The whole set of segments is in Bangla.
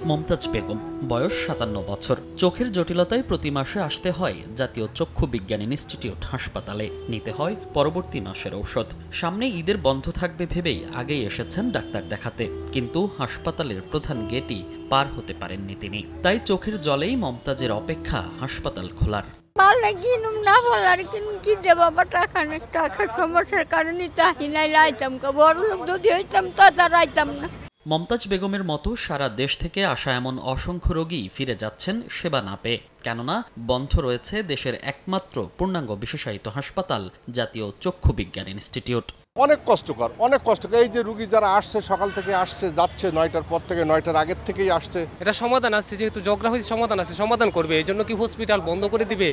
মমতাজ বেগম, বয়স 57 বছর। চোখের জটিলতায় প্রতি মাসে আসতে হয় জাতীয় চক্ষু বিজ্ঞান ইনস্টিটিউট হাসপাতালে, নিতে হয় পরবর্তী মাসের ঔষধ। সামনে ঈদের বন্ধ থাকবে ভেবেই আগেই এসেছেন ডাক্তার দেখাতে, কিন্তু হাসপাতালের প্রধান গেটই পার হতে পারেননি তিনি। তাই চোখের জলেই মমতাজের অপেক্ষা হাসপাতাল খোলার। টাকার সমস্যার কারণে চাহি নাই, লাইতাম বড় লোক যদি হইতাম তা দাঁড়াইতাম না। মমতাজ বেগমের মতো সারা দেশ থেকে আসা এমন অসংখ্য রোগী ফিরে যাচ্ছেন সেবা না পেয়ে, কেননা বন্ধ রয়েছে দেশের একমাত্র পূর্ণাঙ্গ বিশেষায়িত হাসপাতাল জাতীয় চক্ষু বিজ্ঞান ইনস্টিটিউট। অনেক কষ্টকর। এই যে রুগী যারা আসছে, সকাল থেকে আসছে, যাচ্ছে 9টার পর থেকে, 9টার আগের থেকেই আসছে। এটা সমাধান আছে, যেহেতু জগ্রাফির সমাধান আছে, সমাধান করবে। এই জন্য কি হসপিটাল বন্ধ করে দিবে?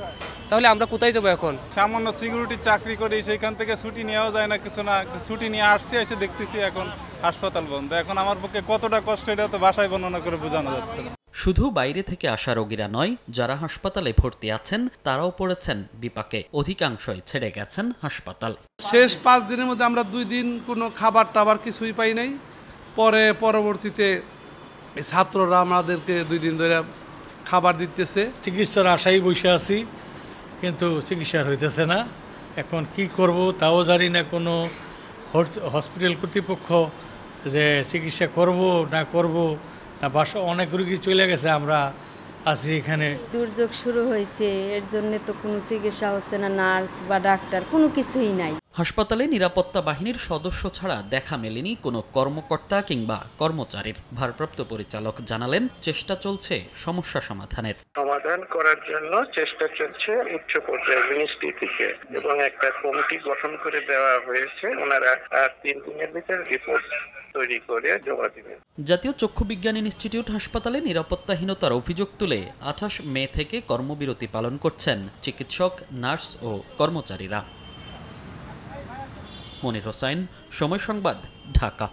তাহলে আমরা কোথায় যাবো এখন? সামান্য সিকিউরিটি চাকরি করি, সেইখান থেকে ছুটি নেওয়া যায় না, কিছু না, ছুটি নিয়ে আসছি, এসে দেখতেছি এখন হাসপাতাল বন্ধ। এখন আমার পক্ষে কতটা কষ্ট এটা তো ভাষায় বর্ণনা করে বোঝানো যাচ্ছে না। শুধু বাইরে থেকে আসা রোগীরা নয়, যারা হাসপাতালে ভর্তি আছেন তারাও পড়েছেন বিপাকে। অধিকাংশই ছেড়ে গেছেন হাসপাতাল। শেষ 5 দিনের মধ্যে আমরা 2 দিন কোনো খাবার টাবার কিছুই পাই নাই। পরবর্তীতে ছাত্ররা আমাদেরকে 2 দিন ধরে খাবার দিতেছে। চিকিৎসার আশায় বসে আছি, কিন্তু চিকিৎসা হইতেছে না। এখন কি করব তাও জানি না। কোনো হসপিটাল কর্তৃপক্ষ যে চিকিৎসা করব না করব না, বাসা অনেক রোগী চলে গেছে, আমরা আছি এখানে। দুর্যোগ শুরু হয়েছে, এর জন্য তো কোনো চিকিৎসা হচ্ছে না, নার্স বা ডাক্তার কোনো কিছুই নাই। হাসপাতালে নিরাপত্তা বাহিনীর সদস্য ছাড়া দেখা মেলেনি কোনো কর্মকর্তা কিংবা কর্মচারীর। ভারপ্রাপ্ত পরিচালক জানালেন, চেষ্টা চলছে সমস্যা সমাধানের। সমাধান করার জন্য চেষ্টা চলছে উচ্চ পর্যায়ের মিনিস্ট্রি থেকে, এবং একটা কমিটি গঠন করে দেওয়া হয়েছে। ওনারা 3 দিনের ভিতরে রিপোর্ট তৈরি করে জমা দিবেন। জাতীয় চক্ষু বিজ্ঞান ইনস্টিটিউট হাসপাতালে নিরাপত্তাহীনতার অভিযোগ তুলে 28 মে থেকে কর্মবিরতি পালন করছেন চিকিৎসক, নার্স ও কর্মচারীরা। মনির হোসাইন, সময় সংবাদ, ঢাকা।